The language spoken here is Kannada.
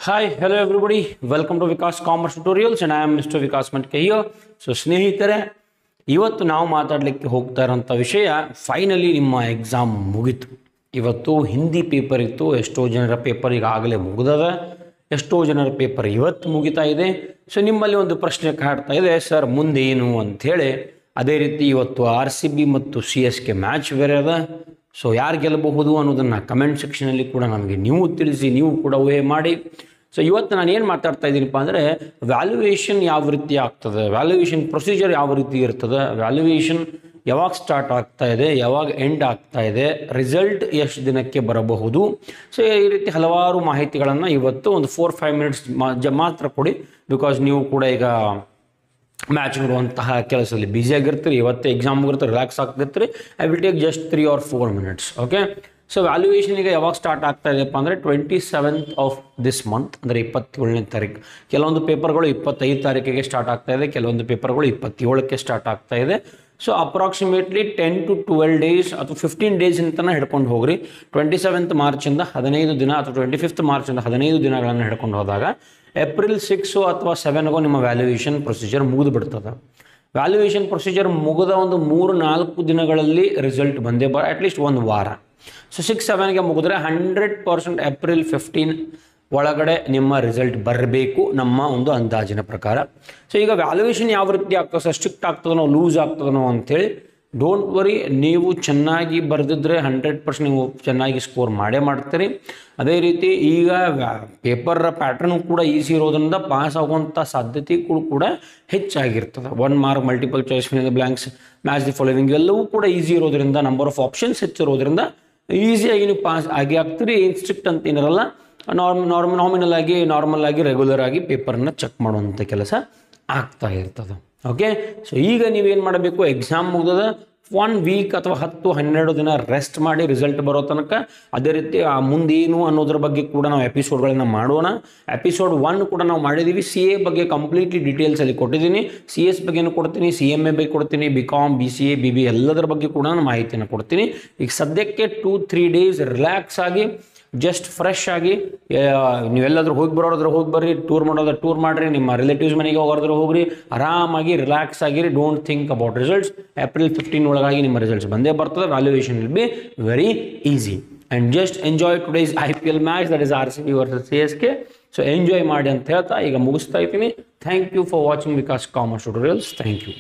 Hi, hello everybody. Welcome to Vikas Commerce Tutorials and I am Mr. Vikas Matke here. So ಸ್ನೇಹಿತರೆ ಇವತ್ತು ನಾವು ಮಾತಾಡಲಿಕ್ಕೆ ಹೋಗ್ತಾ ಇರೋಂಥ ವಿಷಯ ಫೈನಲಿ ನಿಮ್ಮ ಎಕ್ಸಾಮ್ ಮುಗಿತು. ಇವತ್ತು ಹಿಂದಿ ಪೇಪರ್ ಇತ್ತು. ಎಷ್ಟೋ ಜನರ ಪೇಪರ್ ಈಗಾಗಲೇ ಮುಗಿದದ, ಎಷ್ಟೋ ಜನರ ಪೇಪರ್ ಇವತ್ತು ಮುಗಿತಾ ಇದೆ. ಸೊ ನಿಮ್ಮಲ್ಲಿ ಒಂದು ಪ್ರಶ್ನೆ ಕಾಡ್ತಾ ಇದೆ, ಸರ್ ಮುಂದೆ ಏನು ಅಂಥೇಳಿ. ಅದೇ ರೀತಿ ಇವತ್ತು RCB ಮತ್ತು CSK ಮ್ಯಾಚ್ ಬೇರೆ ಅದ. ಸೊ ಯಾರು ಗೆಲ್ಲಬಹುದು ಅನ್ನೋದನ್ನು ಕಮೆಂಟ್ ಸೆಕ್ಷನಲ್ಲಿ ಕೂಡ ನಮಗೆ ನೀವು ತಿಳಿಸಿ, ನೀವು ಕೂಡ ಊಹೆ ಮಾಡಿ. ಸೊ ಇವತ್ತು ನಾನು ಏನು ಮಾತಾಡ್ತಾ ಇದ್ದೀನಪ್ಪ ಅಂದರೆ ವ್ಯಾಲ್ಯೂಯೇಷನ್ ಯಾವ ರೀತಿ ಆಗ್ತದೆ, ವ್ಯಾಲ್ಯೂಯೇಷನ್ ಪ್ರೊಸೀಜರ್ ಯಾವ ರೀತಿ ಇರ್ತದೆ, ವ್ಯಾಲ್ಯೂಯೇಷನ್ ಯಾವಾಗ ಸ್ಟಾರ್ಟ್ ಆಗ್ತಾ ಇದೆ, ಯಾವಾಗ ಎಂಡ್ ಆಗ್ತಾ ಇದೆ, ರಿಸಲ್ಟ್ ಎಷ್ಟು ದಿನಕ್ಕೆ ಬರಬಹುದು. ಸೊ ಈ ರೀತಿ ಹಲವಾರು ಮಾಹಿತಿಗಳನ್ನು ಇವತ್ತು ಒಂದು 4-5 ಮಿನಿಟ್ಸ್ ಮಾತ್ರ ಕೊಡಿ. ಬಿಕಾಸ್ ನೀವು ಕೂಡ ಈಗ ಮ್ಯಾಚ್ ನೋಡುವಂತಹ ಕೆಲಸದಲ್ಲಿ ಬ್ಯುಸಿಯಾಗಿರ್ತೀರಿ. ಇವತ್ತು ಎಕ್ಸಾಮ್ ಮುಗಿರ್ತೀರಿ, ರಿಲ್ಯಾಕ್ಸ್ ಆಗ್ತಿರ್ತೀರಿ. I will take just 3 or 4 minutes. Okay, so valuation ಈಗ ಯಾವಾಗ ಸ್ಟಾರ್ಟ್ ಆಗ್ತಾ ಇದೆಯಪ್ಪ ಅಂದರೆ 27th of this month, ಅಂದರೆ 27ನೇ ತಾರೀಕು. ಕೆಲವೊಂದು ಪೇಪರ್ಗಳು 25 ತಾರೀಕಿಗೆ ಸ್ಟಾರ್ಟ್ ಆಗ್ತಾ ಇದೆ, ಕೆಲವೊಂದು ಪೇಪರ್ಗಳು 27ಕ್ಕೆ ಸ್ಟಾರ್ಟ್ ಆಗ್ತಾ ಇದೆ. ಸೊ ಅಪ್ರಾಕ್ಸಿಮೇಟ್ಲಿ 10 to 12 days ಅಥವಾ 15 days ಅಂತಲೇ ಹಿಡ್ಕೊಂಡು ಹೋಗ್ರಿ. 27th ಮಾರ್ಚಿಂದ 15 ದಿನ ಅಥವಾ 25th ಮಾರ್ಚಿಂದ 15 ದಿನಗಳನ್ನು ಹಿಡ್ಕೊಂಡು ಹೋದಾಗ ಏಪ್ರಿಲ್ 6 ಅಥವಾ 7ಗೋ ನಿಮ್ಮ ವ್ಯಾಲ್ಯೂಯೇಷನ್ ಪ್ರೊಸೀಜರ್ ಮುಗಿದು ಬಿಡ್ತದೆ. ವ್ಯಾಲ್ಯೂಯೇಷನ್ ಪ್ರೊಸೀಜರ್ ಮುಗಿದ ಒಂದು 3-4 ದಿನಗಳಲ್ಲಿ ರಿಸಲ್ಟ್ ಬಂದೇ ಅಟ್ಲೀಸ್ಟ್ ಒಂದು ವಾರ. ಸೊ 6-7ಗೆ ಮುಗಿದ್ರೆ 100% ಏಪ್ರಿಲ್ 15 ಒಳಗಡೆ ನಿಮ್ಮ ರಿಸಲ್ಟ್ ಬರಬೇಕು ನಮ್ಮ ಒಂದು ಅಂದಾಜಿನ ಪ್ರಕಾರ. ಸೊ ಈಗ ವ್ಯಾಲ್ಯೂಯೇಷನ್ ಯಾವ ರೀತಿ ಆಗ್ತದೆ, ಸ್ಟ್ರಿಕ್ಟ್ ಆಗ್ತದನೋ ಲೂಸ್ ಆಗ್ತದನೋ ಅಂಥೇಳಿ ಡೋಂಟ್ ವರಿ. ನೀವು ಚೆನ್ನಾಗಿ ಬರೆದಿದ್ರೆ 100% ನೀವು ಚೆನ್ನಾಗಿ ಸ್ಕೋರ್ ಮಾಡೇ ಮಾಡ್ತೀರಿ. ಅದೇ ರೀತಿ ಈಗ ಪೇಪರ್ ಪ್ಯಾಟ್ರನ್ ಕೂಡ ಈಸಿ ಇರೋದ್ರಿಂದ ಪಾಸ್ ಆಗುವಂಥ ಸಾಧ್ಯತೆಗಳು ಕೂಡ ಹೆಚ್ಚಾಗಿರ್ತದೆ. 1 mark multiple choice, fill in the blanks, match the following ಎಲ್ಲವೂ ಕೂಡ ಈಸಿ ಇರೋದ್ರಿಂದ, ನಂಬರ್ ಆಫ್ ಆಪ್ಷನ್ಸ್ ಹೆಚ್ಚಿರೋದ್ರಿಂದ ಈಸಿಯಾಗಿ ನೀವು ಪಾಸ್ ಆಗಿ ಆಗ್ತೀರಿ. ಸ್ಟ್ರಿಕ್ಟ್ ಅಂತ ಏನಿರಲ್ಲ, ನಾರ್ಮಲ್ ಆಗಿ ರೆಗ್ಯುಲರ್ ಆಗಿ ಪೇಪರ್ನ ಚೆಕ್ ಮಾಡುವಂಥ ಕೆಲಸ ಆಗ್ತಾ ಇರ್ತದೆ. ಓಕೆ, ಸೊ ಈಗ ನೀವೇನು ಮಾಡಬೇಕು, ಎಕ್ಸಾಮ್ ಮುಗಿದ 1 week ಅಥವಾ 10-12 ದಿನ ರೆಸ್ಟ್ ಮಾಡಿ ರಿಸಲ್ಟ್ ಬರೋ ತನಕ. ಅದೇ ರೀತಿ ಮುಂದೇನು ಅನ್ನೋದ್ರ ಬಗ್ಗೆ ಕೂಡ ನಾವು ಎಪಿಸೋಡ್ಗಳನ್ನು ಮಾಡೋಣ. ಎಪಿಸೋಡ್ 1 ಕೂಡ ನಾವು ಮಾಡಿದ್ದೀವಿ. CA ಬಗ್ಗೆ ಕಂಪ್ಲೀಟ್ಲಿ ಡೀಟೇಲ್ಸಲ್ಲಿ ಕೊಟ್ಟಿದ್ದೀನಿ. CS ಬಗ್ಗೆನೂ ಕೊಡ್ತೀನಿ, CMA ಬಗ್ಗೆ ಕೊಡ್ತೀನಿ, BCom, BCA, BBA ಎಲ್ಲದರ ಬಗ್ಗೆ ಕೂಡ ನಾನು ಮಾಹಿತಿಯನ್ನು ಕೊಡ್ತೀನಿ. ಈಗ ಸದ್ಯಕ್ಕೆ 2-3 days ರಿಲ್ಯಾಕ್ಸ್ ಆಗಿ ಜಸ್ಟ್ ಫ್ರೆಶ್ ಆಗಿ ನೀವೆಲ್ಲಾದ್ರೂ ಹೋಗಿ ಬರೋದ್ರ ಹೋಗಿ ಬರ್ರಿ, ಟೂರ್ ಮಾಡೋದ್ರ ಟೂರ್ ಮಾಡಿರಿ, ನಿಮ್ಮ ರಿಲೇಟಿವ್ಸ್ ಮನೆಗೆ ಹೋಗೋದ್ರ ಹೋಗ್ರಿ, ಆರಾಮಾಗಿ ರಿಲ್ಯಾಕ್ಸ್ ಆಗಿರಿ. Don't think about results. April 15 ಒಳಗಾಗಿ ನಿಮ್ಮ ರಿಸಲ್ಟ್ಸ್ ಬಂದೇ ಬರ್ತದೆ. Valuation will be very easy and just enjoy today's IPL match, that is RCB versus CSK. So enjoy ಮಾಡಿ ಅಂತ ಹೇಳ್ತಾ ಈಗ ಮುಗಿಸ್ತಾ ಇದ್ದೀನಿ. Thank you for watching Vikas commerce tutorials. Thank you.